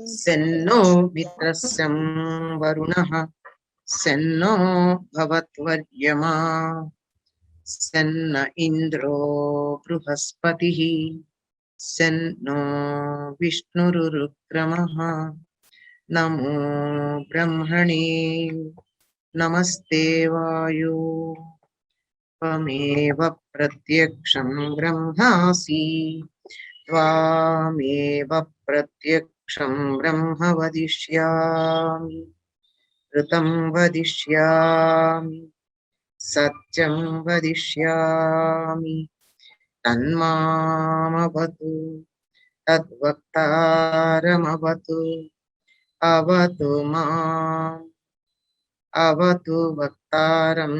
సెన్నో మిత్రస్యం వరుణః సెన్నో భవత్వర్యమా సెన్న ఇంద్రో బృహస్పతిః సెన్నో విష్ణురుక్రమః నమో బ్రహ్మణే నమస్తే వాయో త్వమేవ ప్రత్యక్షం బ్రహ్మాసి త్వామేవ ప్రత్యక్షం బ్రహ్మ వదిష్యామి ఋతం వదిష్యామి సత్యం వదిష్యామి తన్మామవతు తద్వక్తారమవతు అవతు మాం అవతు వక్తారం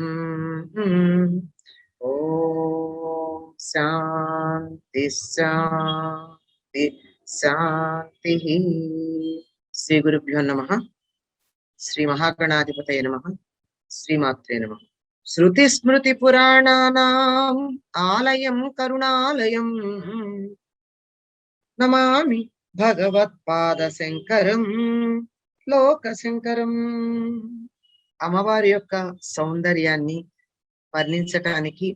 ఓం శాంతి శాంతి శాంతి. శ్రీ గురుభ్యో నమః. శ్రీ మహాగణాధిపతయ నమః. శ్రీమాత్రే నమః. శృతి స్మృతి పురాణానాం ఆలయం కరుణాలయం నమామి భగవత్పాద శంకరం లోక శంకరం. అమ్మవారి యొక్క సౌందర్యాన్ని వర్ణించటానికి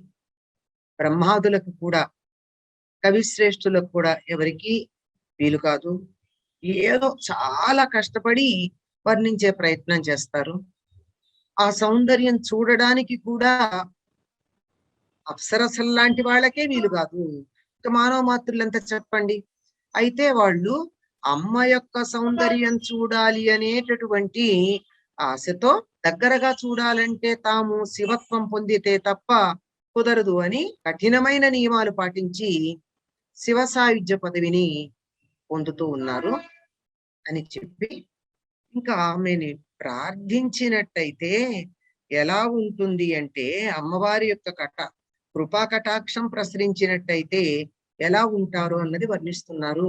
బ్రహ్మాదులకు కూడా కవిశ్రేష్ఠులకు కూడా ఎవరికి వీలు కాదు. ఏదో చాలా కష్టపడి వర్ణించే ప్రయత్నం చేస్తారు. ఆ సౌందర్యం చూడడానికి కూడా అప్సరసల్లాంటి వాళ్ళకే వీలు కాదు. ఇక మానవ మాతృలంతా చెప్పండి. అయితే వాళ్ళు అమ్మ యొక్క సౌందర్యం చూడాలి అనేటటువంటి ఆశతో దగ్గరగా చూడాలంటే తాము శివత్వం పొందితే తప్ప కుదరదు అని కఠినమైన నియమాలు పాటించి శివ సాయుధ్య పదవిని పొందుతూ ఉన్నారు అని చెప్పి, ఇంకా ఆమెని ప్రార్థించినట్టయితే ఎలా ఉంటుంది అంటే అమ్మవారి యొక్క కృపా కటాక్షం ప్రసరించినట్టయితే ఎలా ఉంటారు అన్నది వర్ణిస్తున్నారు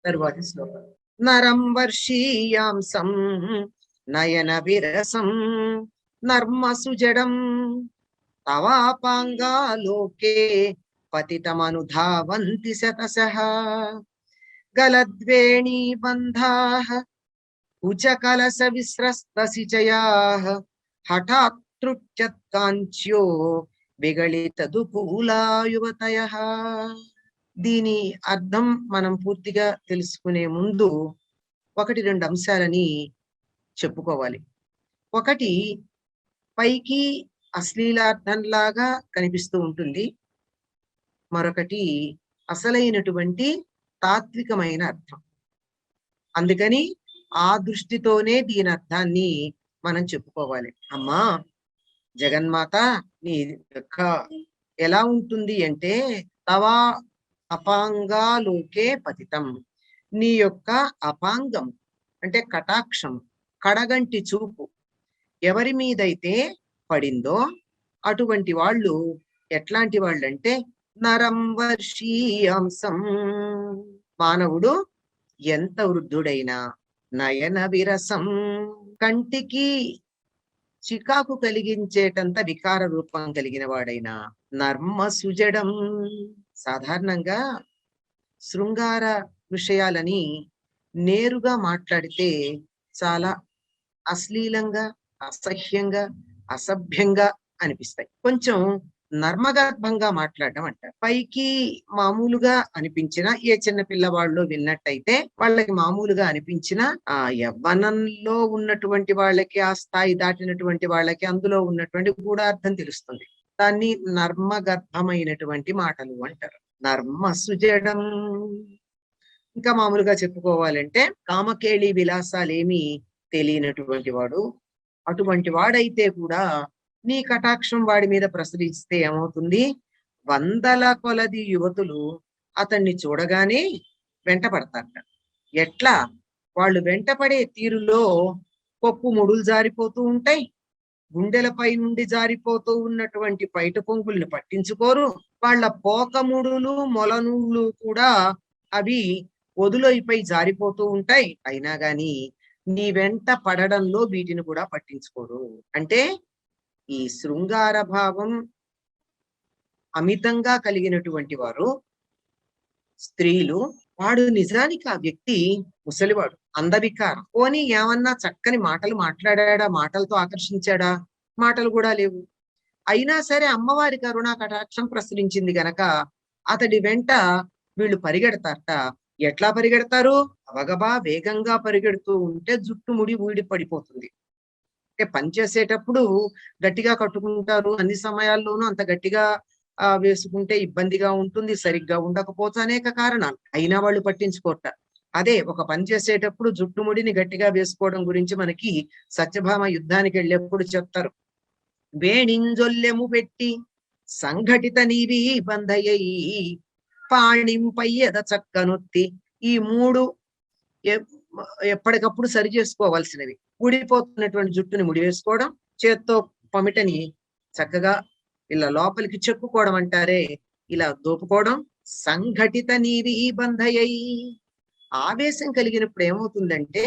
తరువాతి శ్లోకం. నరం వర్షీయాంసం నయన విరసం నర్మ సుజడం తవాపాంగా లోకే పతితమనుధావంతి శతశః గలద్వేణీ బంధాః ఉచకలస విస్రస్తసిచయాః హఠాత్ తృట్యత్కాంచ్యో విగళితదుకూలా యువతయః. దీని అర్థం మనం పూర్తిగా తెలుసుకునే ముందు ఒకటి రెండు అంశాలని చెప్పుకోవాలి. ఒకటి, పైకి అశ్లీలార్థంలాగా కనిపిస్తూ ఉంటుంది. మరొకటి అసలైనటువంటి తాత్వికమైన అర్థం. అందుకని ఆ దృష్టితోనే దీని అర్థాన్ని మనం చెప్పుకోవాలి. అమ్మా జగన్మాత నీ యొక్క ఎలా ఉంటుంది అంటే తవా అపాంగాలోకే పతితం, నీ యొక్క అపాంగం అంటే కటాక్షం, కడగంటి చూపు ఎవరి మీదైతే పడిందో అటువంటి వాళ్ళు ఎట్లాంటి వాళ్ళు అంటే నరం వర్షీయాంసం, మానవుడు ఎంత వృద్ధుడైనా, నయన విరసం కంటికి చికాకు కలిగించేటంత వికార రూపం కలిగిన వాడైనా, నర్మ సుజడం, సాధారణంగా శృంగార విషయాలని నేరుగా మాట్లాడితే చాలా అశ్లీలంగా, అసహ్యంగా, అసభ్యంగా అనిపిస్తాయి. కొంచెం నర్మగర్భంగా మాట్లాడడం అంటారు. పైకి మామూలుగా అనిపించిన ఏ చిన్న పిల్లవాళ్ళు విన్నట్టయితే వాళ్ళకి మామూలుగా అనిపించిన ఆ యవ్వనంలో ఉన్నటువంటి వాళ్ళకి, ఆ స్థాయి దాటినటువంటి వాళ్ళకి అందులో ఉన్నటువంటి గూఢార్థం తెలుస్తుంది. దాన్ని నర్మగర్భమైనటువంటి మాటలు అంటారు. నర్మ సుజడం. ఇంకా మామూలుగా చెప్పుకోవాలంటే కామకేళి విలాసాలేమి తెలియనటువంటి వాడు. అటువంటి వాడైతే కూడా నీ కటాక్షం వాడి మీద ప్రసరిస్తే ఏమవుతుంది, వందల కొలది యువతులు అతన్ని చూడగానే వెంటపడతారట. ఎట్లా? వాళ్ళు వెంటపడే తీరులో పప్పు ముడులు జారిపోతూ ఉంటాయి, గుండెలపై నుండి జారిపోతూ ఉన్నటువంటి పైట పొంగుల్ని పట్టించుకోరు. వాళ్ళ పోకముడులు మొలనూళ్ళు కూడా అవి వదులైపై జారిపోతూ ఉంటాయి. అయినా గాని నీ వెంట పడడంలో వీటిని కూడా పట్టించుకోరు. అంటే ఈ శృంగార భావం అమితంగా కలిగినటువంటి వారు స్త్రీలు వాడు నిజానికి ఆ వ్యక్తి ముసలివాడు, అందవికారం. పోనీ ఏమన్నా చక్కని మాటలు మాట్లాడా, మాటలతో ఆకర్షించాడా? మాటలు కూడా లేవు. అయినా సరే అమ్మవారి కరుణా కటాక్షం ప్రసరించింది గనక అతడి వెంట వీళ్ళు పరిగెడతారట. ఎట్లా పరిగెడతారు? గబగబా వేగంగా పరిగెడుతూ ఉంటే జుట్టు ముడి ఊడి పడిపోతుంది. అంటే పని చేసేటప్పుడు గట్టిగా కట్టుకుంటారు. అన్ని సమయాల్లోనూ అంత గట్టిగా వేసుకుంటే ఇబ్బందిగా ఉంటుంది. సరిగ్గా ఉండకపోవచ్చు, అనేక కారణాలు. అయినా వాళ్ళు పట్టించుకోరట. అదే ఒక పని చేసేటప్పుడు జుట్టుముడిని గట్టిగా వేసుకోవడం గురించి మనకి సత్యభామ యుద్ధానికి వెళ్ళేప్పుడు చెప్తారు. వేణింజొల్లెము పెట్టి సంఘటిత నీవి బంధయ్యి పాణింపయ్యద చక్కనొత్తి. ఈ మూడు ఎప్పటికప్పుడు సరి చేసుకోవాల్సినవి. ఊడిపోతున్నటువంటి జుట్టుని ముడివేసుకోవడం, చేత్తో పమిటని చక్కగా ఇలా లోపలికి చెక్కుకోవడం అంటారే, ఇలా దోపుకోవడం. సంఘటిత నీవి బంధయ్యి. ఆవేశం కలిగినప్పుడు ఏమవుతుందంటే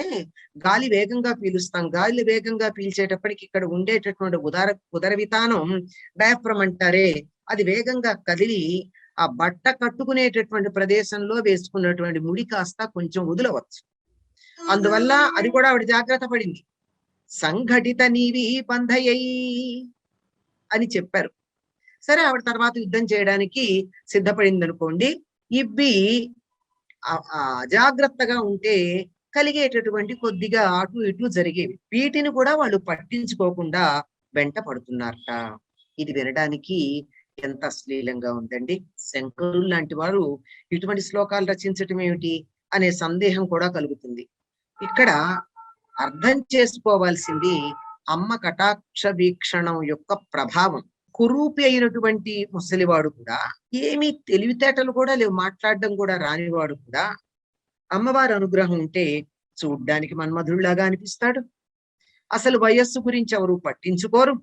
గాలి వేగంగా పీలుస్తాం. గాలి వేగంగా పీల్చేటప్పటికి ఇక్కడ ఉండేటటువంటి ఉదర వితానం, డయాఫ్రమ్ అంటారే, అది వేగంగా కదిలి ఆ బట్ట కట్టుకునేటటువంటి ప్రదేశంలో వేసుకున్నటువంటి ముడి కాస్త కొంచెం వదలవచ్చు. అందువల్ల అది కూడా ఆవిడ జాగ్రత్త పడింది. సంఘటిత నీవి బంధయ్యి అని చెప్పారు. సరే, ఆవిడ తర్వాత యుద్ధం చేయడానికి సిద్ధపడింది అనుకోండి. ఇవి అజాగ్రత్తగా ఉంటే కలిగేటటువంటి కొద్దిగా అటు ఇటు జరిగేవి. వీటిని కూడా వాళ్ళు పట్టించుకోకుండా వెంట పడుతున్నారట. ఇది వినడానికి ఎంత అశ్లీలంగా ఉందండి. శంకరులు లాంటి వారు ఇటువంటి శ్లోకాలు రచించటం ఏమిటి అనే సందేహం కూడా కలుగుతుంది. ఇక్కడ అర్థం చేసుకోవాల్సింది అమ్మ కటాక్ష వీక్షణం యొక్క ప్రభావం. కురూపి అయినటువంటి ముసలివాడు కూడా, ఏమీ తెలివితేటలు కూడా లేవు, మాట్లాడడం కూడా రానివాడు కూడా అమ్మవారి అనుగ్రహం ఉంటే చూడ్డానికి మన్మధుడిలాగా అనిపిస్తాడు. అసలు వయస్సు గురించి ఎవరు పట్టించుకోరు.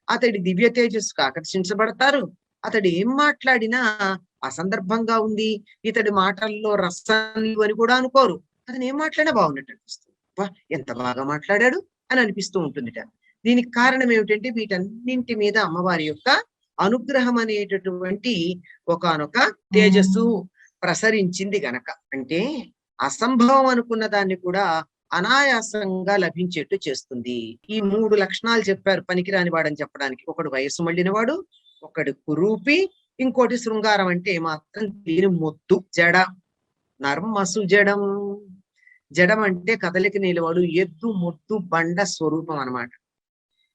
అతడి దివ్య తేజస్సుకు ఆకర్షించబడతారు. అతడు ఏం మాట్లాడినా అసందర్భంగా ఉంది, ఇతడి మాటల్లో రసం అని కూడా అనుకోరు. అతను ఏం మాట్లాడినా బాగున్నట్టు అనిపిస్తుంది. ఎంత బాగా మాట్లాడాడు అని అనిపిస్తూ ఉంటుందిట. దీనికి కారణం ఏమిటంటే వీటన్నింటి మీద అమ్మవారి యొక్క అనుగ్రహం అనేటటువంటి ఒకానొక తేజస్సు ప్రసరించింది గనక. అంటే అసంభవం అనుకున్న దాన్ని కూడా అనాయాసంగా లభించేట్టు చేస్తుంది. ఈ 3 లక్షణాలు చెప్పారు పనికిరాని వాడని చెప్పడానికి. ఒకడు వయస్సు మళ్ళినవాడు, ఒకడు కురూపి, ఇంకోటి శృంగారం అంటే మాత్రం దీని మొద్దు, జడ. నర్మసు జడం. జడం అంటే కదలిక నిలవాడు, ఎద్దు, మొద్దు, బండ స్వరూపం అన్నమాట.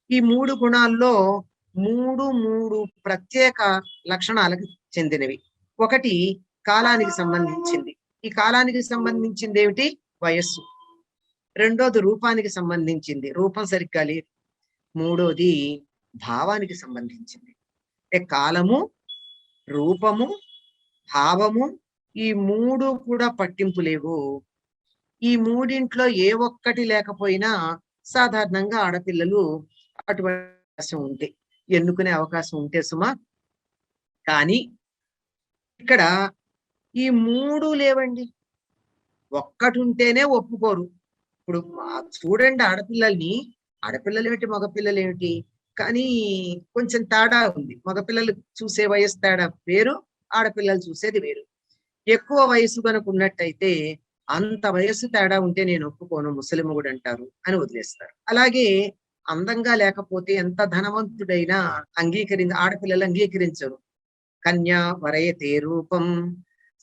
ఈ 3 గుణాల్లో మూడు ప్రత్యేక లక్షణాలకు చెందినవి. ఒకటి కాలానికి సంబంధించింది. ఈ కాలానికి సంబంధించింది ఏమిటి? వయస్సు. రెండోది రూపానికి సంబంధించింది, రూపం సరిగ్గా లేదు. మూడోది భావానికి సంబంధించింది. అంటే కాలము, రూపము, భావము, ఈ 3 కూడా పట్టింపు లేవు. ఈ మూడింట్లో ఏ ఒక్కటి లేకపోయినా సాధారణంగా ఆడపిల్లలు అటువంటి అవకాశం ఉంటే, ఎన్నుకునే అవకాశం ఉంటే సుమా. కానీ ఇక్కడ ఈ 3 లేవండి. ఒక్కటి ఉంటేనే ఒప్పుకోరు. ఇప్పుడు చూడండి ఆడపిల్లల్ని, ఆడపిల్లలు ఏమిటి, మగపిల్లలు ఏమిటి, కానీ కొంచెం తేడా ఉంది. మగపిల్లలు చూసే వయసు తేడా వేరు, ఆడపిల్లలు చూసేది వేరు. ఎక్కువ వయసు కనుక ఉన్నట్టయితే అంత వయస్సు తేడా ఉంటే నేను ఒప్పుకోను, ముసలిమొగుడు అంటారు అని వదిలేస్తారు. అలాగే అందంగా లేకపోతే ఎంత ధనవంతుడైనా ఆడపిల్లలు అంగీకరించరు. కన్యా వరయతే రూపం.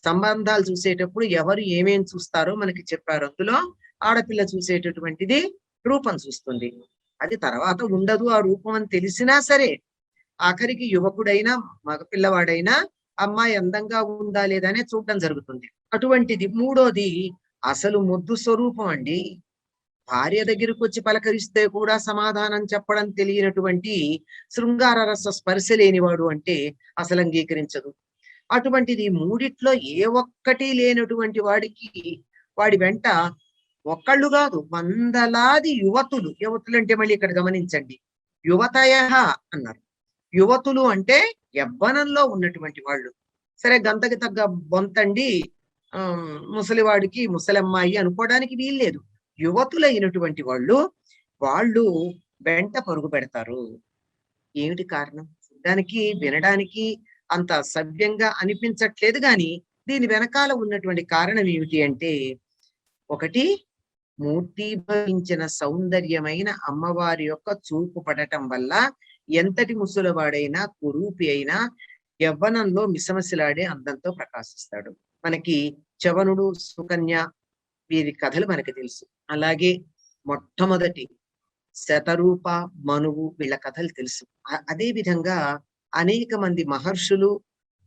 సంబంధాలు చూసేటప్పుడు ఎవరు ఏమేం చూస్తారో మనకి చెప్పారు. అందులో ఆడపిల్ల చూసేటటువంటిది రూపం చూస్తుంది. అది తర్వాత ఉండదు ఆ రూపం అని తెలిసినా సరే, ఆఖరికి యువకుడైనా మగపిల్లవాడైనా అమ్మాయి అందంగా ఉందా లేదా అనే చూడటం జరుగుతుంది. అటువంటిది మూడోది అసలు ముద్దు స్వరూపం అండి. భార్య దగ్గరికి వచ్చి పలకరిస్తే కూడా సమాధానం చెప్పడం తెలియనటువంటి శృంగార రస స్పర్శ లేనివాడు అంటే అసలు అంగీకరించదు. అటువంటిది మూడిట్లో ఏ ఒక్కటి లేనటువంటి వాడి వెంట ఒక్కళ్ళు కాదు, వందలాది యువతులు. యువతులు అంటే మళ్ళీ ఇక్కడ గమనించండి, యువతయ అన్నారు. యువతులు అంటే యవ్వనంలో ఉన్నటువంటి వాళ్ళు. సరే, గంతకి తగ్గ బొంతండి ముసలివాడికి ముసలమ్మాయి అనుకోవడానికి వీల్లేదు. యువతులైనటువంటి వాళ్ళు వెంట పరుగు పెడతారు. ఏమిటి కారణం? చూడడానికి వినడానికి అంత సవ్యంగా అనిపించట్లేదు, కానీ దీని వెనకాల ఉన్నటువంటి కారణం ఏమిటి అంటే, ఒకటి మూర్తీభవించిన సౌందర్యమైన అమ్మవారి యొక్క చూపు పడటం వల్ల ఎంతటి ముసలివాడైనా కురూపి అయినా యవ్వనంలో మిసమసిలాడే అందంతో ప్రకాశిస్తాడు. మనకి చవనుడు, సుకన్య వీరి కథలు మనకి తెలుసు. అలాగే మొట్టమొదటి శతరూప, మనువు వీళ్ళ కథలు తెలుసు. అదే విధంగా అనేక మంది మహర్షులు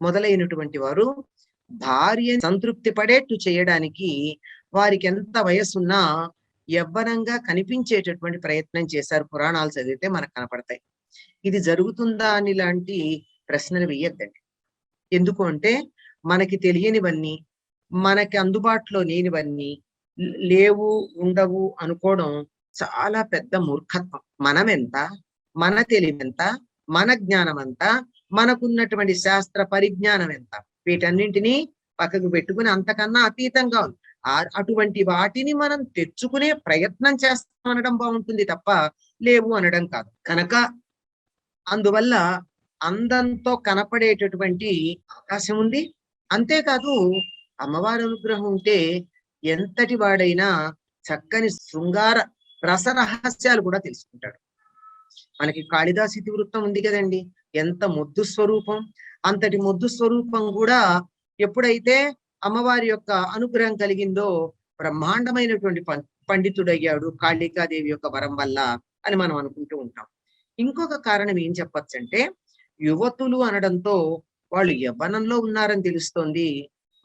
మొదలైనటువంటి వారు భార్య సంతృప్తి పడేట్టు చేయడానికి వారికి ఎంత వయసున్నా యవ్వనంగా కనిపించేటటువంటి ప్రయత్నం చేశారు. పురాణాలు చదివితే మనకు కనపడతాయి. ఇది జరుగుతుందా అని లాంటి ప్రశ్నలు వేయద్దండి. ఎందుకు అంటే, మనకి తెలియనివన్నీ, మనకి అందుబాటులో లేనివన్నీ లేవు, ఉండవు అనుకోవడం చాలా పెద్ద మూర్ఖత్వం. మనమెంత, మన తెలివెంత, మన జ్ఞానం ఎంత, మనకున్నటువంటి శాస్త్ర పరిజ్ఞానం ఎంత, వీటన్నింటినీ పక్కకు పెట్టుకుని అంతకన్నా అతీతంగా ఉంది. అటువంటి వాటిని మనం తెచ్చుకునే ప్రయత్నం చేస్తాం అనడం బాగుంటుంది తప్ప లేవు అనడం కాదు. కనుక అందువల్ల అందంతో కనపడేటటువంటి అవకాశం ఉంది. అంతేకాదు, అమ్మవారి అనుగ్రహం ఉంటే ఎంతటి వాడైనా చక్కని శృంగార రసరహస్యాలు కూడా తెలుసుకుంటాడు. మనకి కాళిదాసు ఇతివృత్తం ఉంది కదండి, ఎంత మొద్దు స్వరూపం. అంతటి మొద్దు స్వరూపం కూడా ఎప్పుడైతే అమ్మవారి యొక్క అనుగ్రహం కలిగిందో బ్రహ్మాండమైనటువంటి పండితుడయ్యాడు కాళికాదేవి యొక్క వరం వల్ల అని మనం అనుకుంటూ ఉంటాం. ఇంకొక కారణం ఏం చెప్పొచ్చంటే, యువతులు అనడంతో వాళ్ళు యవ్వనంలో ఉన్నారని తెలుస్తోంది.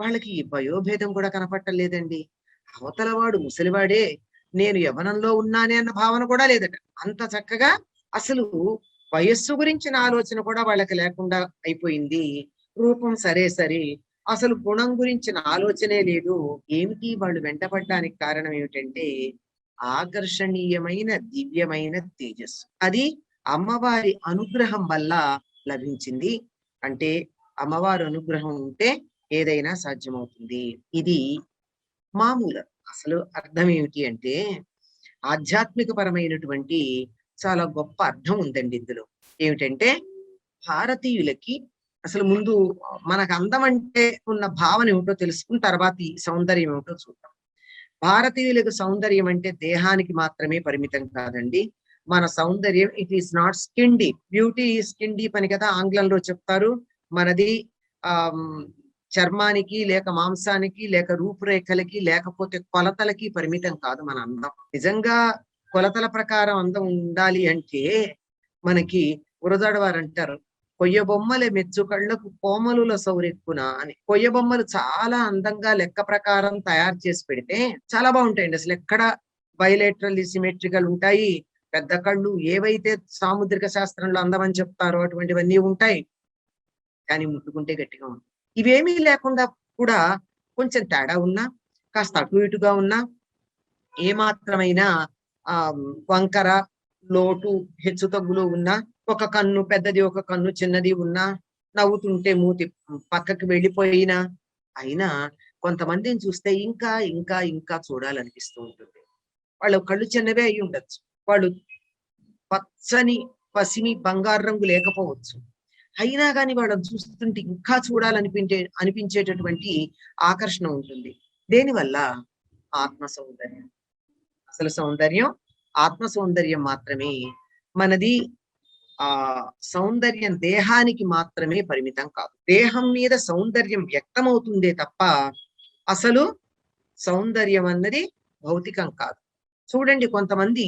వాళ్ళకి ఈ వయోభేదం కూడా కనపట్టలేదండి. అవతల వాడు ముసలివాడే, నేను యవ్వనంలో ఉన్నానే అన్న భావన కూడా లేదట. అంత చక్కగా అసలు వయస్సు గురించిన ఆలోచన కూడా వాళ్ళకి లేకుండా అయిపోయింది. రూపం సరే సరే, అసలు గుణం గురించిన ఆలోచనే లేదు. ఏమిటి వాళ్ళు వెంటపడడానికి కారణం ఏమిటంటే, ఆకర్షణీయమైన దివ్యమైన తేజస్సు. అది అమ్మవారి అనుగ్రహం వల్ల లభించింది. అంటే అమ్మవారి అనుగ్రహం ఉంటే ఏదైనా సాధ్యమవుతుంది. ఇది మామూలు. అసలు అర్థం ఏమిటి అంటే, ఆధ్యాత్మిక పరమైనటువంటి చాలా గొప్ప అర్థం ఉందండి ఇందులో. ఏమిటంటే, భారతీయులకి అసలు ముందు మనకు అందం అంటే ఉన్న భావన ఏమిటో తెలుసుకున్న తర్వాత ఈ సౌందర్యం ఏమిటో చూద్దాం. భారతీయులకు సౌందర్యం అంటే దేహానికి మాత్రమే పరిమితం కాదండి. మన సౌందర్యం it is not skin deep. Beauty ఈ స్కిన్ డీప్ అని కదా ఆంగ్లంలో చెప్తారు. మనది ఆ చర్మానికి, లేక మాంసానికి, లేక రూపురేఖలకి, లేకపోతే కొలతలకి పరిమితం కాదు మన అందం. నిజంగా కొలతల ప్రకారం అందం ఉండాలి అంటే మనకి ఉరదాడ వారు అంటారు, కొయ్య బొమ్మల మెచ్చు కళ్ళకు కోమలుల సౌరెక్కున అని. కొయ్య బొమ్మలు చాలా అందంగా లెక్క ప్రకారం తయారు చేసి పెడితే చాలా బాగుంటాయండి. అసలు ఎక్కడ బయలేటరల్ సిమెట్రికల్ ఉంటాయి. పెద్ద కళ్ళు ఏవైతే సాముద్రిక శాస్త్రంలో అందం అని చెప్తారో అటువంటివన్నీ ఉంటాయి. కానీ ముట్టుకుంటే గట్టిగా ఉంటుంది. ఇవేమీ లేకుండా కూడా కొంచెం తేడా ఉన్నా, కాస్త అటు ఇటుగా ఉన్నా, ఏమాత్రమైనా వంకర, లోటు, హెచ్చు తగ్గులు ఉన్నా, ఒక కన్ను పెద్దది, ఒక కన్ను చిన్నది ఉన్నా, నవ్వుతుంటే మూతి పక్కకి వెళ్ళిపోయినా, అయినా కొంతమందిని చూస్తే ఇంకా ఇంకా ఇంకా చూడాలనిపిస్తూ ఉంటుంది. వాళ్ళ కళ్ళు చిన్నవే అయి ఉండొచ్చు. వాళ్ళు పచ్చని పసిమి బంగారు రంగు లేకపోవచ్చు. అయినా కానీ వాళ్ళని చూస్తుంటే ఇంకా అనిపించేటటువంటి ఆకర్షణ ఉంటుంది. దేనివల్ల? ఆత్మ సౌందర్యం. అసలు సౌందర్యం ఆత్మ సౌందర్యం మాత్రమే. మనది ఆ సౌందర్యం దేహానికి మాత్రమే పరిమితం కాదు. దేహం మీద సౌందర్యం వ్యక్తమవుతుందే తప్ప అసలు సౌందర్యం అన్నది భౌతికం కాదు. చూడండి, కొంతమంది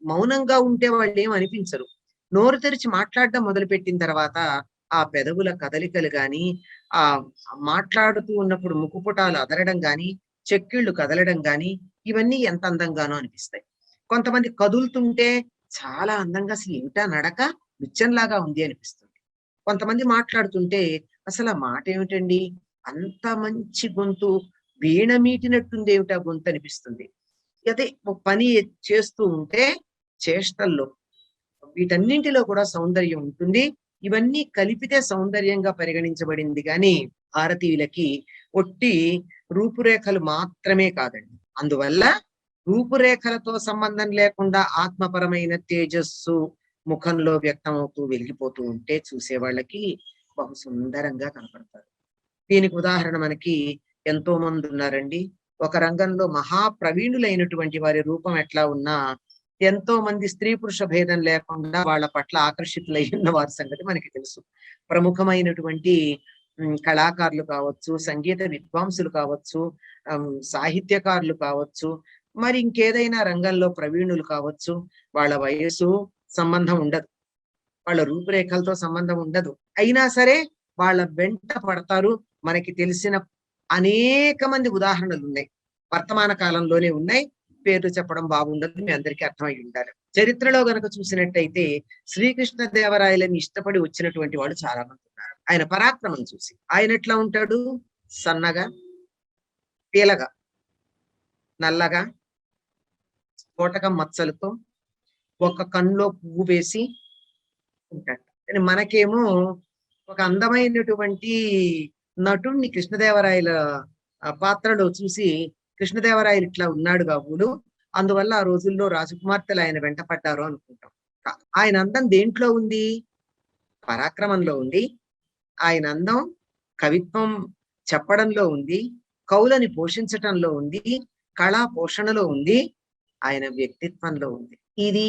మౌనంగా ఉంటే వాళ్ళు ఏం అనిపించరు. నోరు తెరిచి మాట్లాడడం మొదలుపెట్టిన తర్వాత ఆ పెదవుల కదలికలు గాని, ఆ మాట్లాడుతూ ఉన్నప్పుడు ముక్కుపుటాలు అదరడం గాని, చెక్కిళ్ళు కదలడం గాని, ఇవన్నీ ఎంత అందంగానో అనిపిస్తాయి. కొంతమంది కదులుతుంటే చాలా అందంగా, అసలు ఏమిటా నడక, నృత్యంలాగా ఉంది అనిపిస్తుంది. కొంతమంది మాట్లాడుతుంటే అసలు ఆ మాట ఏమిటండి, అంత మంచి గొంతు, వీణ మీటినట్టుంది ఏమిటా గొంతు అనిపిస్తుంది. అదే పని చేస్తూ ఉంటే చేష్టల్లో వీటన్నింటిలో కూడా సౌందర్యం ఉంటుంది. ఇవన్నీ కలిపితే సౌందర్యంగా పరిగణించబడింది కానీ భారతీయులకి ఒట్టి రూపురేఖలు మాత్రమే కాదండి. అందువల్ల రూపురేఖలతో సంబంధం లేకుండా ఆత్మపరమైన తేజస్సు ముఖంలో వ్యక్తమవుతూ వెలిగిపోతూ ఉంటే చూసే వాళ్ళకి బహు సుందరంగా కనపడతారు. దీనికి ఉదాహరణ మనకి ఎంతో మంది ఉన్నారండి. ఒక రంగంలో మహా ప్రవీణులైనటువంటి వారి రూపం ఎట్లా ఉన్నా, ఎంతో మంది స్త్రీ పురుష భేదం లేకుండా వాళ్ళ పట్ల ఆకర్షితులై ఉన్న వారి సంగతి మనకి తెలుసు. ప్రముఖమైనటువంటి కళాకారులు కావచ్చు, సంగీత విద్వాంసులు కావచ్చు, సాహిత్యకారులు కావచ్చు, మరి ఇంకేదైనా రంగంలో ప్రవీణులు కావచ్చు. వాళ్ళ వయస్సు సంబంధం ఉండదు. వాళ్ళ రూపురేఖలతో సంబంధం ఉండదు. అయినా సరే వాళ్ళ వెంట పడతారు. మనకి తెలిసిన అనేక మంది ఉదాహరణలున్నాయి. వర్తమాన కాలంలోనే ఉన్నాయి. పేర్లు చెప్పడం బాగుండదు. మీ అందరికీ అర్థమై ఉండాలి. చరిత్రలో గనక చూసినట్టయితే శ్రీకృష్ణదేవరాయలని ఇష్టపడి వచ్చినటువంటి వాళ్ళు చాలా మంది ఉన్నారు. ఆయన పరాక్రమం చూసి. ఆయన ఎట్లా ఉంటాడు? సన్నగా, పీలగా, నల్లగా, స్ఫోటకం మచ్చలతో, ఒక కన్నులో పువ్వు వేసి ఉంటాడు. కానీ మనకేమో ఒక అందమైనటువంటి నటుణ్ణి కృష్ణదేవరాయల పాత్రలో చూసి కృష్ణదేవరాయలు ఇట్లా ఉన్నాడు కాబోలు, అందువల్ల ఆ రోజుల్లో రాజకుమార్తెలు ఆయన వెంట పడ్డారు అనుకుంటాం. ఆయన అందం దేంట్లో ఉంది? పరాక్రమంలో ఉంది. ఆయన అందం కవిత్వం చెప్పడంలో ఉంది, కవులని పోషించటంలో ఉంది, కళా పోషణలో ఉంది, ఆయన వ్యక్తిత్వంలో ఉంది. ఇది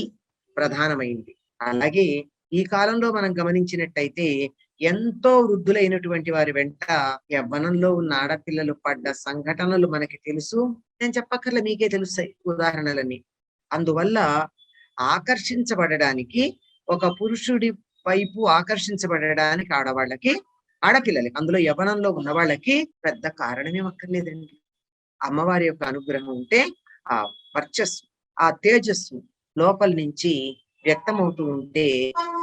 ప్రధానమైంది. అలాగే ఈ కాలంలో మనం గమనించినట్టయితే ఎంతో వృద్ధులైనటువంటి వారి వెంట యవ్వనంలో ఉన్న ఆడపిల్లలు పడ్డ సంఘటనలు మనకి తెలుసు. నేను చెప్పక్కర్లే, మీకే తెలుస్తాయి ఉదాహరణలన్నీ. అందువల్ల ఆకర్షించబడడానికి, ఒక పురుషుడి వైపు ఆకర్షించబడడానికి ఆడపిల్లలకి, అందులో యవ్వనంలో ఉన్న వాళ్ళకి పెద్ద కారణమేం అక్కర్లేదండి. అమ్మవారి యొక్క అనుగ్రహం ఉంటే ఆ వర్చస్సు, ఆ తేజస్సు లోపల నుంచి వ్యక్తమవుతూ ఉంటే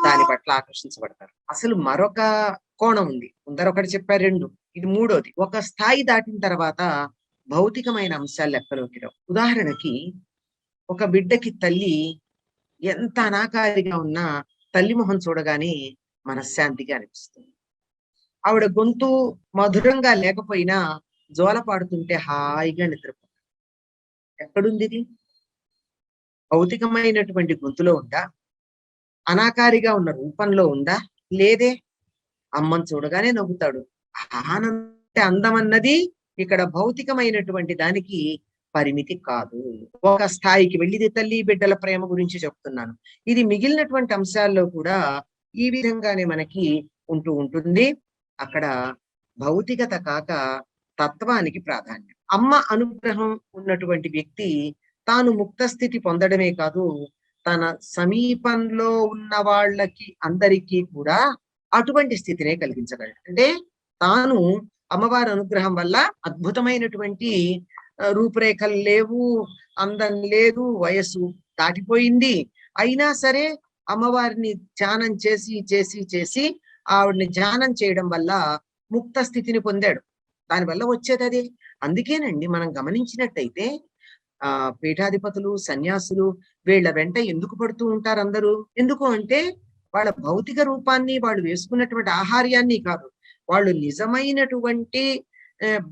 దాని పట్ల ఆకర్షించబడతారు. అసలు మరొక కోణం ఉంది. ముందరొకటి చెప్పారు, రెండు, ఇది మూడోది. ఒక స్థాయి దాటిన తర్వాత భౌతికమైన అంశాలు లెక్కలోకి రావు. ఉదాహరణకి ఒక బిడ్డకి తల్లి ఎంత అనాకారిగా ఉన్నా తల్లి మొహం చూడగానే మనశ్శాంతిగా అనిపిస్తుంది. ఆవిడ గొంతు మధురంగా లేకపోయినా జోల పాడుతుంటే హాయిగా నిద్రపోతుంది. ఎక్కడుంది ఇది? భౌతికమైనటువంటి గొంతులో ఉందా? అనాకారిగా ఉన్న రూపంలో ఉందా? లేదే. అమ్మని చూడగానే నవ్వుతాడు. అందం అన్నది ఇక్కడ భౌతికమైనటువంటి దానికి పరిమితి కాదు. ఒక స్థాయికి వెళ్ళిది. తల్లి బిడ్డల ప్రేమ గురించి చెప్తున్నాను. ఇది మిగిలినటువంటి అంశాల్లో కూడా ఈ విధంగానే మనకి ఉంటూ ఉంటుంది. అక్కడ భౌతికత కాక తత్వానికి ప్రాధాన్యం. అమ్మ అనుగ్రహం ఉన్నటువంటి వ్యక్తి తాను ముక్త స్థితి పొందడమే కాదు, తన సమీపంలో ఉన్న వాళ్ళకి అందరికీ కూడా అటువంటి స్థితినే కలిగించగలడు. అంటే తాను అమ్మవారి అనుగ్రహం వల్ల అద్భుతమైనటువంటి రూపురేఖలు లేవు, అందం లేదు, వయస్సు దాటిపోయింది. అయినా సరే అమ్మవారిని ధ్యానం చేసి చేసి చేసి ఆవిడ్ని ధ్యానం చేయడం వల్ల ముక్త స్థితిని పొందాడు. దానివల్ల వచ్చేది అదే. అందుకేనండి మనం గమనించినట్టయితే పీఠాధిపతులు, సన్యాసులు వీళ్ళ వెంట ఎందుకు పడుతూ ఉంటారు అందరూ? ఎందుకు అంటే వాళ్ళ భౌతిక రూపాన్ని, వాళ్ళు వేసుకున్నటువంటి ఆహార్యాన్ని కాదు, వాళ్ళు నిజమైనటువంటి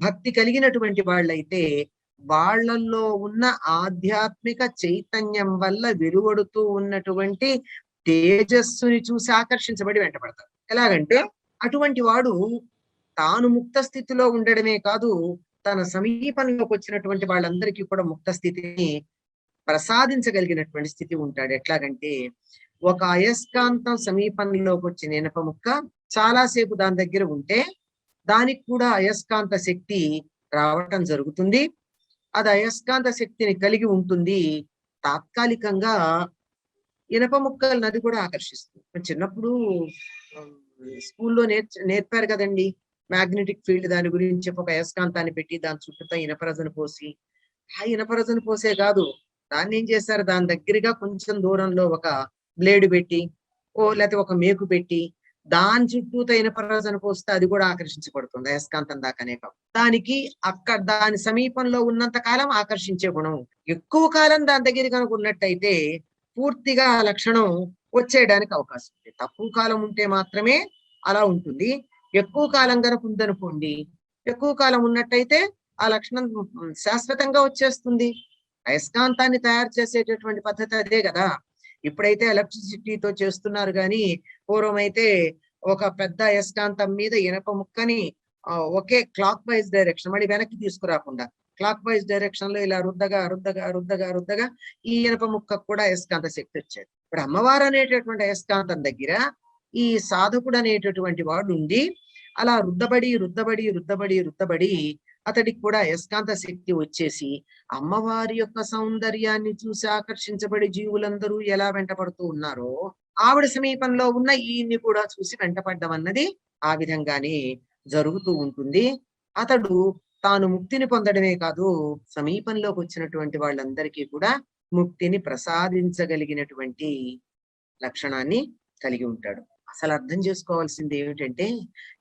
భక్తి కలిగినటువంటి వాళ్ళైతే వాళ్ళల్లో ఉన్న ఆధ్యాత్మిక చైతన్యం వల్ల వెలువడుతూ ఉన్నటువంటి తేజస్సుని చూసి ఆకర్షించబడి వెంటపడతారు. ఎలాగంటే అటువంటి వాడు తాను ముక్త స్థితిలో ఉండడమే కాదు, తన సమీపంలోకి వచ్చినటువంటి వాళ్ళందరికీ కూడా ముక్త స్థితిని ప్రసాదించగలిగినటువంటి స్థితి ఉంటాడు. ఎట్లాగంటే ఒక అయస్కాంతం సమీపంలోకి వచ్చిన ఇనప ముక్క చాలాసేపు దాని దగ్గర ఉంటే దానికి కూడా అయస్కాంత శక్తి రావటం జరుగుతుంది. అది అయస్కాంత శక్తిని కలిగి ఉంటుంది. తాత్కాలికంగా ఇనప ముక్కలు నది కూడా ఆకర్షిస్తుంది. చిన్నప్పుడు స్కూల్లో నేర్పారు కదండి, మ్యాగ్నెటిక్ ఫీల్డ్ దాని గురించి ఒక అయస్కాంతాన్ని పెట్టి దాని చుట్టూతో ఇనపరజను పోసి, ఆ ఇనపరజను పోసే కాదు, దాన్ని ఏం చేశారు, దాని దగ్గరగా కొంచెం దూరంలో ఒక బ్లేడ్ పెట్టి లేకపోతే ఒక మేకు పెట్టి దాని చుట్టూతో ఇనపరజను పోస్తే అది కూడా ఆకర్షించబడుతుంది. అయస్కాంతం దాకానే కాదు, దానికి అక్కడ దాని సమీపంలో ఉన్నంత కాలం ఆకర్షించే గుణం. ఎక్కువ కాలం దాని దగ్గర కనుక ఉన్నట్టయితే పూర్తిగా ఆ లక్షణం వచ్చేయడానికి అవకాశం ఉంది. తక్కువ కాలం ఉంటే మాత్రమే అలా ఉంటుంది. ఎక్కువ కాలం కనుక ఉందనుకోండి, ఎక్కువ కాలం ఉన్నట్టయితే ఆ లక్షణం శాశ్వతంగా వచ్చేస్తుంది. అయస్కాంతాన్ని తయారు చేసేటటువంటి పద్ధతి అదే కదా. ఇప్పుడైతే ఎలక్ట్రిసిటీతో చేస్తున్నారు, కానీ పూర్వం అయితే ఒక పెద్ద అయస్కాంతం మీద ఇనప ముక్కని ఒకే క్లాక్ వైజ్ డైరెక్షన్, మళ్ళీ వెనక్కి తీసుకురాకుండా క్లాక్ వైజ్ డైరెక్షన్ లో ఇలా రుద్దగా రుద్దగా రుద్దగా రుద్దగా ఈ ఇనప ముక్కకు కూడా అయస్కాంత శక్తి వచ్చేది. ఇప్పుడు అమ్మవారు అనేటటువంటి అయస్కాంతం దగ్గర ఈ సాధకుడు అనేటటువంటి వాడు ఉండి అలా రుద్దబడి రుద్దబడి రుద్దబడి రుద్దబడి అతడికి కూడా అయస్కాంత శక్తి వచ్చేసి అమ్మవారి యొక్క సౌందర్యాన్ని చూసి ఆకర్షించబడి జీవులందరూ ఎలా వెంటపడుతూ ఉన్నారో ఆవిడ సమీపంలో ఉన్న ఈయన్ని కూడా చూసి వెంటపడ్డం అన్నది ఆ విధంగానే జరుగుతూ ఉంటుంది. అతడు తాను ముక్తిని పొందడమే కాదు, సమీపంలోకి వచ్చినటువంటి వాళ్ళందరికీ కూడా ముక్తిని ప్రసాదించగలిగినటువంటి లక్షణాన్ని కలిగి ఉంటాడు. అసలు అర్థం చేసుకోవాల్సింది ఏమిటంటే,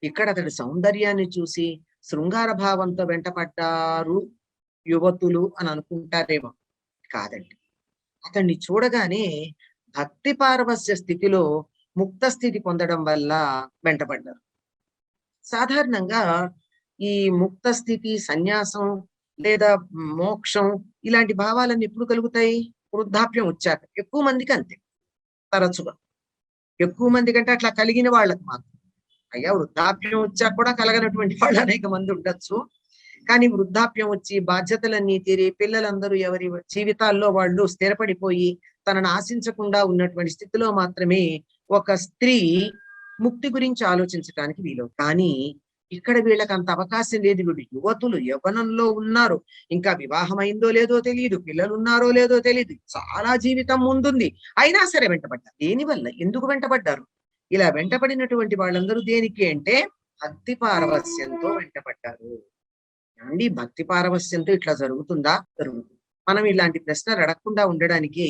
ఇక్కడ అతడి సౌందర్యాన్ని చూసి శృంగార భావంతో వెంటపడ్డారు యువతులు అని అనుకుంటారేమో. కాదండి. అతన్ని చూడగానే భక్తి పారవస్య స్థితిలో ముక్త స్థితి పొందడం వల్ల వెంటపడ్డారు. సాధారణంగా ఈ ముక్త స్థితి, సన్యాసం లేదా మోక్షం ఇలాంటి భావాలన్నీ ఎప్పుడు కలుగుతాయి? వృద్ధాప్యం వచ్చాక. ఎక్కువ మందికి అంతే. తరచుగా ఎక్కువ మంది కంటే అట్లా కలిగిన వాళ్ళకి మాత్రం. అయ్యా వృద్ధాప్యం వచ్చాక కూడా కలగనటువంటి వాళ్ళు అనేక మంది ఉండొచ్చు. కానీ వృద్ధాప్యం వచ్చి బాధ్యతలన్నీ తీరి పిల్లలందరూ ఎవరి జీవితాల్లో వాళ్ళు స్థిరపడిపోయి తనను ఆశించకుండా ఉన్నటువంటి స్థితిలో మాత్రమే ఒక స్త్రీ ముక్తి గురించి ఆలోచించడానికి వీలు. కానీ ఇక్కడ వీళ్ళకి అంత అవకాశం లేదు. వీళ్ళు యువతులు యవ్వనంలో ఉన్నారు. ఇంకా వివాహం అయిందో లేదో తెలియదు, పిల్లలు ఉన్నారో లేదో తెలియదు, చాలా జీవితం ముందుంది. అయినా సరే వెంటబడ్డారు. దేనివల్ల? ఎందుకు వెంటబడ్డారు? ఇలా వెంటబడినటువంటి వాళ్ళందరూ దేనికి అంటే భక్తి పారవస్యంతో వెంటబడ్డారు. అండి భక్తి పారవస్యంతో ఇట్లా జరుగుతుందా? జరుగుతుంది. మనం ఇలాంటి ప్రశ్నలు అడగకుండా ఉండడానికి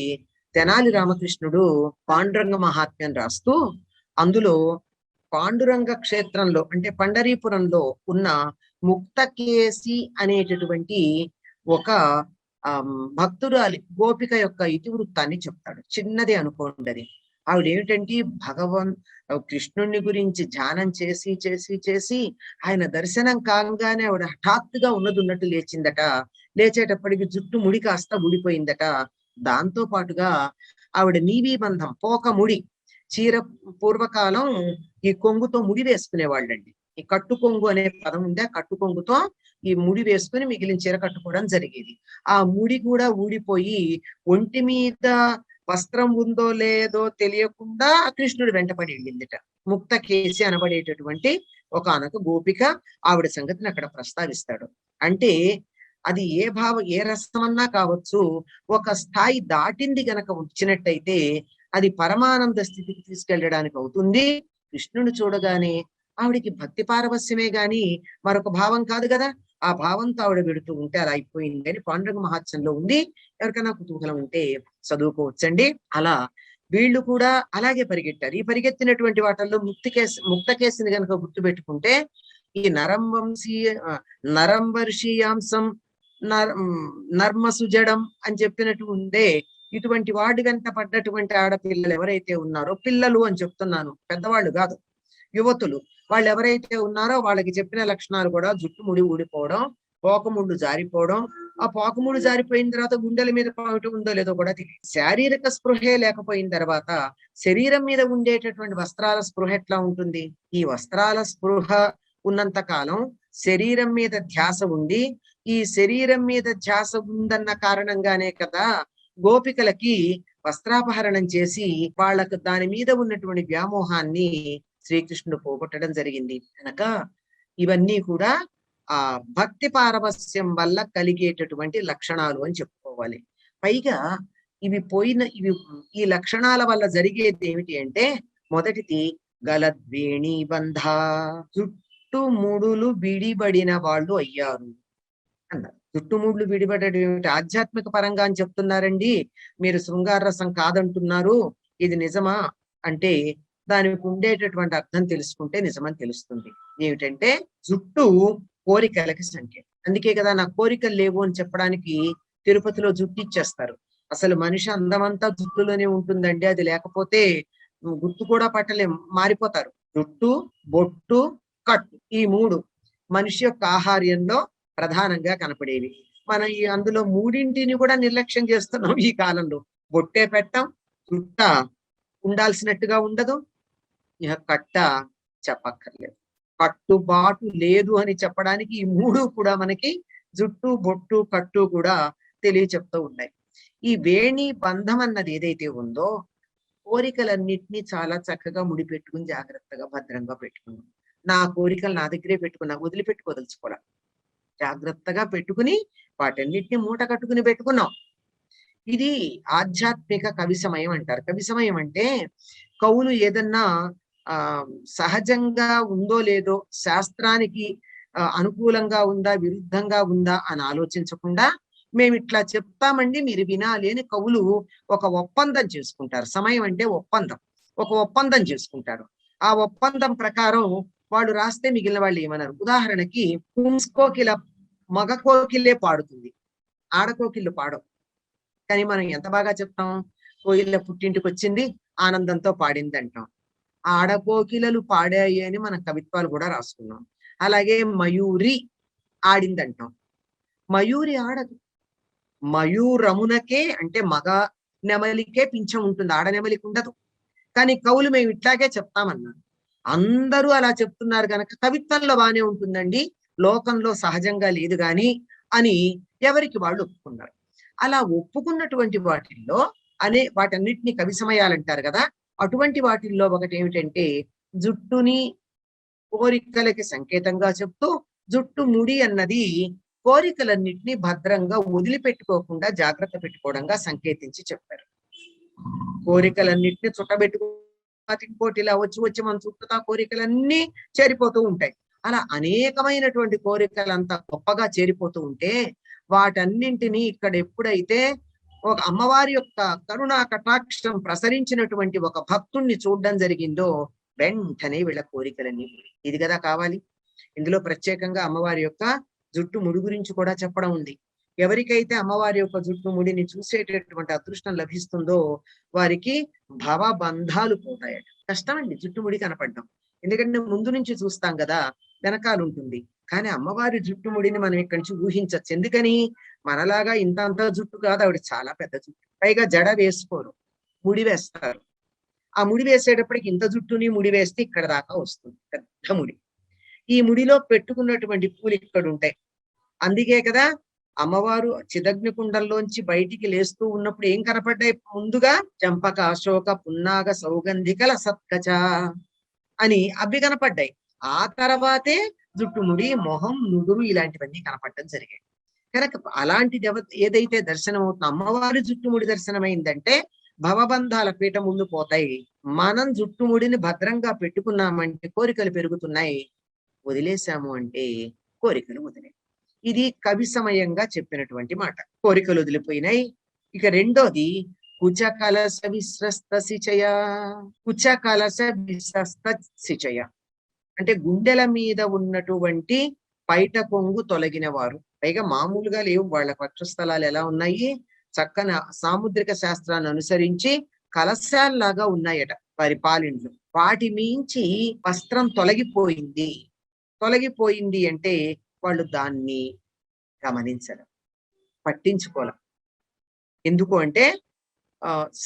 తెనాలి రామకృష్ణుడు పాండురంగ మహాత్మ్యం రాస్తూ అందులో పాండురంగ క్షేత్రంలో అంటే పండరీపురంలో ఉన్న ముక్తకేసి అనేటటువంటి ఒక భక్తురాలి గోపిక యొక్క ఇతివృత్తాన్ని చెప్తాడు. చిన్నదే అనుకోండి అది. ఆవిడ ఏమిటంటే కృష్ణుణ్ణి గురించి ధ్యానం చేసి చేసి చేసి ఆయన దర్శనం కాగానే ఆవిడ హఠాత్తుగా ఉన్నట్టు లేచిందట. లేచేటప్పటికి జుట్టు ముడి కాస్త ఊడిపోయిందట. దాంతో పాటుగా ఆవిడ నీవీ బంధం పోక ముడి చీర పూర్వకాలం ఈ కొంగుతో ముడి వేసుకునేవాళ్ళండి. ఈ కట్టు కొంగు అనే పదం ఉండే కట్టు కొంగుతో ఈ ముడి వేసుకుని మిగిలిన చీర కట్టుకోవడం జరిగేది. ఆ ముడి కూడా ఊడిపోయి ఒంటి మీద వస్త్రం ఉందో లేదో తెలియకుండా కృష్ణుడు వెంటపడి వెళ్ళిందిట. ముక్త కేసి అనబడేటటువంటి ఒక అనక గోపిక ఆవిడ సంగతిని అక్కడ ప్రస్తావిస్తాడు. అంటే అది ఏ రసమన్నా కావచ్చు, ఒక స్థాయి దాటింది గనక వచ్చినట్టయితే అది పరమానంద స్థితికి తీసుకెళ్ళడానికి అవుతుంది. కృష్ణుని చూడగానే ఆవిడికి భక్తి పారవస్యమే గాని మరొక భావం కాదు కదా. ఆ భావంతో ఆవిడ పెడుతూ ఉంటే అలా అయిపోయింది అని పాండురంగ మహాత్మ్యంలో ఉంది. ఎవరికైనా కుతూహలం ఉంటే చదువుకోవచ్చండి. అలా వీళ్ళు కూడా అలాగే పరిగెట్టారు. ఈ పరిగెత్తినటువంటి వాటిల్లో ముక్త కేసుని కనుక గుర్తు పెట్టుకుంటే ఈ నరంవర్షీయాంశం నర్మసుజడం అని చెప్పినట్టు ఉండే ఇటువంటి వాడి వెంట పడ్డటువంటి ఆడపిల్లలు ఎవరైతే ఉన్నారో, పిల్లలు అని చెప్తున్నాను, పెద్దవాళ్ళు కాదు, యువతులు, వాళ్ళు ఎవరైతే ఉన్నారో వాళ్ళకి చెప్పిన లక్షణాలు కూడా జుట్టు ముడి ఊడిపోవడం, పోకముండు జారిపోవడం, ఆ పోకముడు జారిపోయిన తర్వాత గుండెల మీద పావటం ఉందో లేదో కూడా తెలియదు. శారీరక స్పృహే లేకపోయిన తర్వాత శరీరం మీద ఉండేటటువంటి వస్త్రాల స్పృహ ఎట్లా ఉంటుంది? ఈ వస్త్రాల స్పృహ ఉన్నంత కాలం శరీరం మీద ధ్యాస ఉండి, ఈ శరీరం మీద ధ్యాస ఉందన్న కారణంగానే కదా గోపికలకి వస్త్రాపహరణం చేసి వాళ్ళకు దాని మీద ఉన్నటువంటి వ్యామోహాన్ని శ్రీకృష్ణుడు పోగొట్టడం జరిగింది. కనుక ఇవన్నీ కూడా ఆ భక్తి పారవస్యం వల్ల కలిగేటటువంటి లక్షణాలు అని చెప్పుకోవాలి. పైగా ఇవి ఈ లక్షణాల వల్ల జరిగేది ఏమిటి అంటే, మొదటిది గలద్వేణి బంధ, చుట్టుముడులు విడిబడిన వాళ్ళు అయ్యారు అన్నారు. చుట్టుముళ్ళు విడిపడేది ఏమిటి? ఆధ్యాత్మిక పరంగా అని చెప్తున్నారండి, మీరు శృంగార రసం కాదంటున్నారు, ఇది నిజమా అంటే దానికి ఉండేటటువంటి అర్థం తెలుసుకుంటే నిజమని తెలుస్తుంది. ఏమిటంటే జుట్టు కోరికలకి సంఖ్య. అందుకే కదా నాకు కోరికలు లేవు అని చెప్పడానికి తిరుపతిలో జుట్టు ఇచ్చేస్తారు. అసలు మనిషి అందమంతా జుట్టులోనే ఉంటుందండి, అది లేకపోతే గుర్తు కూడా పట్టలేం, మారిపోతారు. జుట్టు, బొట్టు, కట్టు, ఈ మూడు మనిషి యొక్క ఆహార్యంలో ప్రధానంగా కనపడేవి. మనం అందులో మూడింటిని కూడా నిర్లక్ష్యం చేస్తున్నాం ఈ కాలంలో. బొట్టే పెట్టం, జుట్ట ఉండాల్సినట్టుగా ఉండదు, ఇక కట్ట చెప్పక్కర్లేదు. కట్టుబాటు లేదు అని చెప్పడానికి ఈ మూడు కూడా మనకి జుట్టు, బొట్టు, కట్టు కూడా తెలియచెప్తూ ఉన్నాయి. ఈ వేణి బంధం అన్నది ఏదైతే ఉందో కోరికలన్నిటినీ చాలా చక్కగా ముడిపెట్టుకుని జాగ్రత్తగా భద్రంగా పెట్టుకున్నాం. నా కోరికలు నా దగ్గరే పెట్టుకున్నా, వదిలిపెట్టుకోదలుచుకోలే. జాగ్రత్తగా పెట్టుకుని వాటన్నిటిని మూట కట్టుకుని పెట్టుకున్నాం. ఇది ఆధ్యాత్మిక కవి సమయం అంటారు. కవి సమయం అంటే కవులు ఏదన్నా సహజంగా ఉందో లేదో, శాస్త్రానికి అనుకూలంగా ఉందా, విరుద్ధంగా ఉందా అని ఆలోచించకుండా మేము ఇట్లా చెప్తామండి మీరు వినాలి అని కవులు ఒక ఒప్పందం చేసుకుంటారు. సమయం అంటే ఒప్పందం. ఒక ఒప్పందం చేసుకుంటారు. ఆ ఒప్పందం ప్రకారం వాళ్ళు రాస్తే మిగిలిన వాళ్ళు ఏమన్నారు. ఉదాహరణకి పుంస్కోకిల మగ కోకిలే పాడుతుంది, ఆడకోకిళ్ళు పాడవు. కానీ మనం ఎంత బాగా చెప్తాం, కోయిల పుట్టింటికి వచ్చింది ఆనందంతో పాడింది అంటాం. ఆడకోకిలలు పాడాయి అని మన కవిత్వాలు కూడా రాసుకున్నాం. అలాగే మయూరి ఆడిందంటాం. మయూరి ఆడదు. మయూరమునకే అంటే మగ నెమలికే పింఛం ఉంటుంది, ఆడ నెమలికి ఉండదు. కానీ కవులు మేము ఇట్లాగే చెప్తామన్నారు. అందరూ అలా చెప్తున్నారు కనుక కవిత్వంలో బానే ఉంటుందండి, లోకంలో సహజంగా లేదు గాని అని ఎవరికి వాళ్ళు ఒప్పుకున్నారు. అలా ఒప్పుకున్నటువంటి వాటిల్లో వాటన్నిటిని కవి సమయాలంటారు కదా. అటువంటి వాటిల్లో ఒకటి ఏమిటంటే జుట్టుని కోరికలకి సంకేతంగా చెప్తూ, జుట్టు ముడి అన్నది కోరికలన్నిటినీ భద్రంగా వదిలిపెట్టుకోకుండా జాగ్రత్త పెట్టుకోవడంగా సంకేతించి చెప్పారు. కోరికలన్నిటిని చుట్టబెట్టుకోటి ఇలా వచ్చి మన చుట్టూ కోరికలన్నీ చేరిపోతూ ఉంటాయి. అలా అనేకమైనటువంటి కోరికలంతా గొప్పగా చేరిపోతూ ఉంటే వాటన్నింటినీ ఇక్కడ ఎప్పుడైతే ఒక అమ్మవారి యొక్క కరుణా కటాక్షం ప్రసరించినటువంటి ఒక భక్తుణ్ణి చూడడం జరిగిందో వెంటనే వీళ్ళ కోరికలన్నీ. ఇది కదా కావాలి. ఇందులో ప్రత్యేకంగా అమ్మవారి యొక్క జుట్టు ముడి గురించి కూడా చెప్పడం ఉంది. ఎవరికైతే అమ్మవారి యొక్క జుట్టు ముడిని చూసేటటువంటి అదృష్టం లభిస్తుందో వారికి భవబంధాలు పోతాయట. కష్టమండి జుట్టు ముడి కనపడడం. ఎందుకంటే ముందు నుంచి చూస్తాం కదా, వెనకాల ఉంటుంది. కానీ అమ్మవారి జుట్టు ముడిని మనం ఇక్కడి నుంచి ఊహించచ్చు. ఎందుకని, మనలాగా ఇంత జుట్టు కాదు, ఆవిడ చాలా పెద్ద జుట్టు. పైగా జడ వేసుకోరు, ముడి వేస్తారు. ఆ ముడి వేసేటప్పటికి ఇంత జుట్టుని ముడి వేస్తే ఇక్కడ దాకా వస్తుంది పెద్ద ముడి. ఈ ముడిలో పెట్టుకున్నటువంటి పూలు ఇక్కడ ఉంటాయి. అందుకే కదా అమ్మవారు చిదగ్ని కుండంలోంచి బయటికి లేస్తూ ఉన్నప్పుడు ఏం కనపడ్డాయి ముందుగా? చంపక, అశోక, పున్నాగ, సౌగంధికల సత్కచ అని అవి కనపడ్డాయి. ఆ తర్వాతే జుట్టుముడి, మొహం, నుదురు ఇలాంటివన్నీ కనపడటం జరిగాయి. కనుక అలాంటిది ఏదైతే దర్శనం అవుతుందో అమ్మవారి జుట్టుముడి దర్శనమైందంటే భవబంధాల పీట ముందు పోతాయి. మనం జుట్టుముడిని భద్రంగా పెట్టుకున్నామంటే కోరికలు పెరుగుతున్నాయి, వదిలేశాము అంటే కోరికలు వదిలే. ఇది కవి సమయంగా చెప్పినటువంటి మాట. కోరికలు వదిలిపోయినాయి. ఇక రెండోది కుచకలశ విశ్రస్త సిచయ. కుచకలశ విశ్రస్త సిచయ అంటే గుండెల మీద ఉన్నటువంటి పైట కొంగు తొలగిన వారు. పైగా మామూలుగా లేవు వాళ్ళ వక్షస్థలాలు ఎలా ఉన్నాయి, చక్కని సాముద్రిక శాస్త్రాన్ని అనుసరించి కలశాల్లాగా ఉన్నాయట వారి పాలిండ్లు. వాటి మించి వస్త్రం తొలగిపోయింది. తొలగిపోయింది అంటే వాళ్ళు దాన్ని గమనించరు, పట్టించుకోలే. ఎందుకు అంటే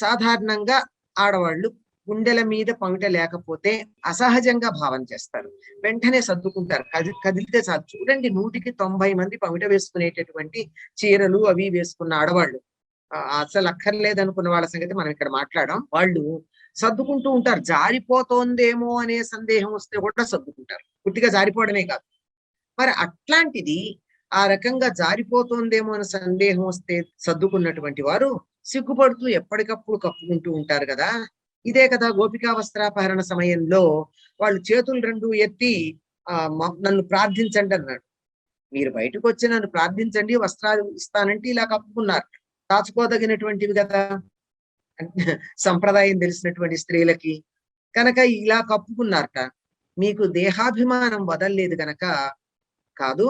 సాధారణంగా ఆడవాళ్ళు గుండెల మీద పమిట లేకపోతే అసహజంగా భావన చేస్తారు, వెంటనే సర్దుకుంటారు. కదిలితే చాలు. చూడండి 100కి 90 మంది పమిట వేసుకునేటటువంటి చీరలు అవి వేసుకున్న ఆడవాళ్ళు, అసలు అక్కర్లేదనుకున్న వాళ్ళ సంగతి మనం ఇక్కడ మాట్లాడాం. వాళ్ళు సర్దుకుంటూ ఉంటారు. జారిపోతోందేమో అనే సందేహం వస్తే కూడా సర్దుకుంటారు. పుట్టిగా జారిపోవడమే కాదు. మరి అట్లాంటిది ఆ రకంగా జారిపోతోందేమో అనే సందేహం వస్తే సర్దుకున్నటువంటి వారు సిగ్గుపడుతూ ఎప్పటికప్పుడు కప్పుకుంటూ ఉంటారు కదా. ఇదే కదా గోపికా వస్త్రాపహరణ సమయంలో వాళ్ళు చేతులు రెండు ఎత్తి నన్ను ప్రార్థించండి అన్నాడు. మీరు బయటకు వచ్చి నన్ను ప్రార్థించండి, వస్త్రాలు ఇస్తానంటే ఇలా కప్పుకున్నారు. దాచుకోదగినటువంటివి కదా సంప్రదాయం తెలిసినటువంటి స్త్రీలకి. కనుక ఇలా కప్పుకున్నారట. మీకు దేహాభిమానం వదలలేదు కనుక కాదు,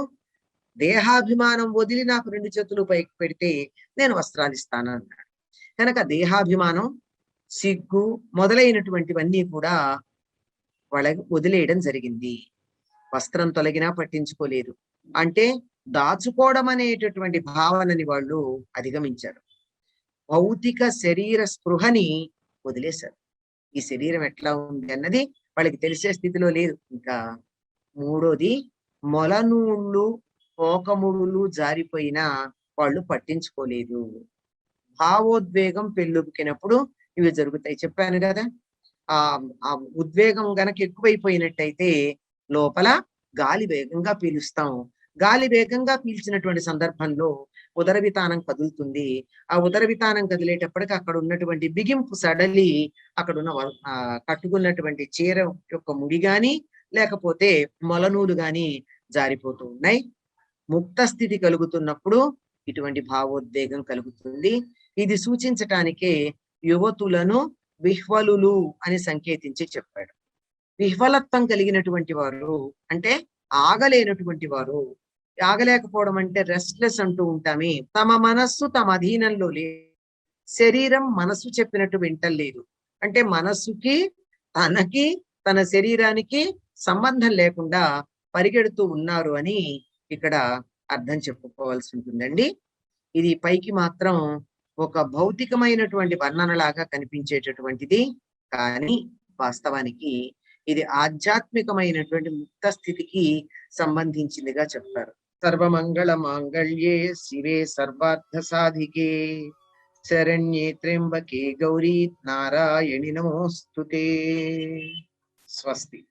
దేహాభిమానం వదిలి నాకు 2 చేతులు పైకి పెడితే నేను వస్త్రాలు ఇస్తాను అన్నాడు. కనుక దేహాభిమానం, సిగ్గు మొదలైనటువంటివన్నీ కూడా వాళ్ళకి వదిలేయడం జరిగింది. వస్త్రం తొలగినా పట్టించుకోలేదు. అంటే దాచుకోవడం అనేటటువంటి భావనని వాళ్ళు అధిగమించారు. భౌతిక శరీర స్పృహని వదిలేశారు. ఈ శరీరం ఎట్లా ఉంది అన్నది వాళ్ళకి తెలిసే స్థితిలో లేదు. ఇంకా మూడోది మొలనూళ్ళు పోకముడులు జారిపోయినా వాళ్ళు పట్టించుకోలేదు. భావోద్వేగం పెళ్ళుబికినప్పుడు ఇవి జరుగుతాయి. చెప్పాను కదా! ఆ ఆ ఉద్వేగం గనక ఎక్కువైపోయినట్టయితే లోపల గాలి వేగంగా పీలుస్తాం. గాలి వేగంగా పీల్చినటువంటి సందర్భంలో ఉదర వితానం కదులుతుంది. ఆ ఉదర వితానం కదిలేటప్పటికి అక్కడ ఉన్నటువంటి బిగింపు సడలి అక్కడున్న కట్టుకున్నటువంటి చీర యొక్క ముడి గాని, లేకపోతే మొలనూలు గాని జారిపోతూ ఉన్నాయి. ముక్త స్థితి కలుగుతున్నప్పుడు ఇటువంటి భావోద్వేగం కలుగుతుంది. ఇది సూచించటానికే యువతులను విహ్వలులు అని సంకేతించి చెప్పాడు. విహ్వలత్వం కలిగినటువంటి వారు అంటే ఆగలేనటువంటి వారు. ఆగలేకపోవడం అంటే రెస్ట్‌లెస్ అంటూ ఉంటామే. తమ మనస్సు తమ అధీనంలో లేదు. శరీరం మనస్సు చెప్పినట్టు వింటల్లేదు. అంటే మనస్సుకి, తనకి, తన శరీరానికి సంబంధం లేకుండా పరిగెడుతూ ఉన్నారు అని ఇక్కడ అర్థం చెప్పుకోవాల్సి ఉంటుందండి. ఇది పైకి మాత్రం ఒక భౌతికమైనటువంటి వర్ణనలాగా కనిపించేటటువంటిది. కానీ వాస్తవానికి ఇది ఆధ్యాత్మికమైనటువంటి ముక్త స్థితికి సంబంధించిందిగా చెప్తారు. సర్వమంగళ మాంగళ్యే శివే సర్వార్థ సాధికే శరణ్యే త్ర్యంబకే గౌరీ నారాయణి నమోస్తుతే. స్వస్తి.